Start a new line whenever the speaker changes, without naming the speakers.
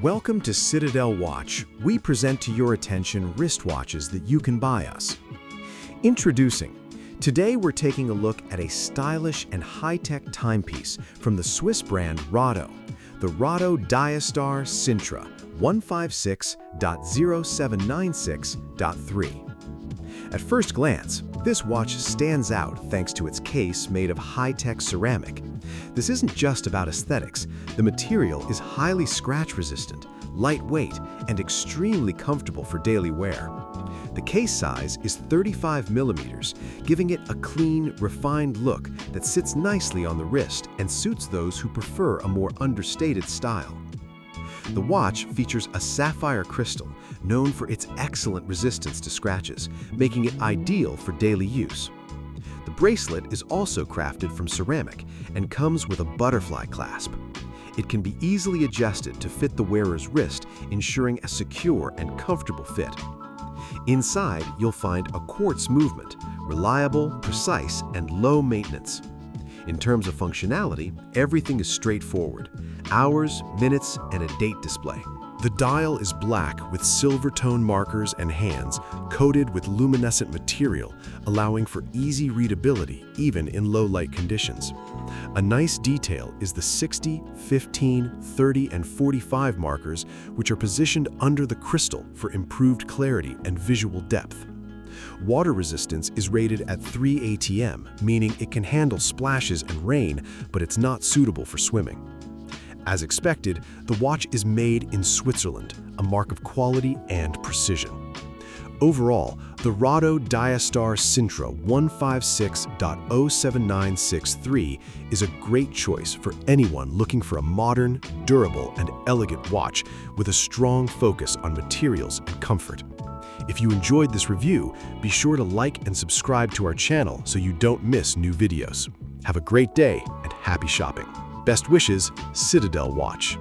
Welcome to Citadel Watch. We present to your attention wristwatches that you can buy us. Introducing. Today we're taking a look at a stylish and high-tech timepiece from the Swiss brand Rado, the Rado DiaStar Sintra 156.0796.3. At first glance, this watch stands out thanks to its case made of high-tech ceramic. This isn't just about aesthetics. The material is highly scratch-resistant, lightweight, and extremely comfortable for daily wear. The case size is 35 millimeters, giving it a clean, refined look that sits nicely on the wrist and suits those who prefer a more understated style. The watch features a sapphire crystal, known for its excellent resistance to scratches, making it ideal for daily use. The bracelet is also crafted from ceramic and comes with a butterfly clasp. It can be easily adjusted to fit the wearer's wrist, ensuring a secure and comfortable fit. Inside, you'll find a quartz movement, reliable, precise, and low maintenance. In terms of functionality, everything is straightforward: hours, minutes, and a date display. The dial is black with silver tone markers and hands coated with luminescent material, allowing for easy readability even in low light conditions. A nice detail is the 60, 15, 30, and 45 markers, which are positioned under the crystal for improved clarity and visual depth. Water resistance is rated at 3 atm, meaning it can handle splashes and rain, but it's not suitable for swimming. As expected, the watch is made in Switzerland, a mark of quality and precision. Overall, the Rado DiaStar Sintra 156.07963 is a great choice for anyone looking for a modern, durable, and elegant watch with a strong focus on materials and comfort. If you enjoyed this review, be sure to like and subscribe to our channel so you don't miss new videos. Have a great day and happy shopping. Best wishes, Citadel Watch.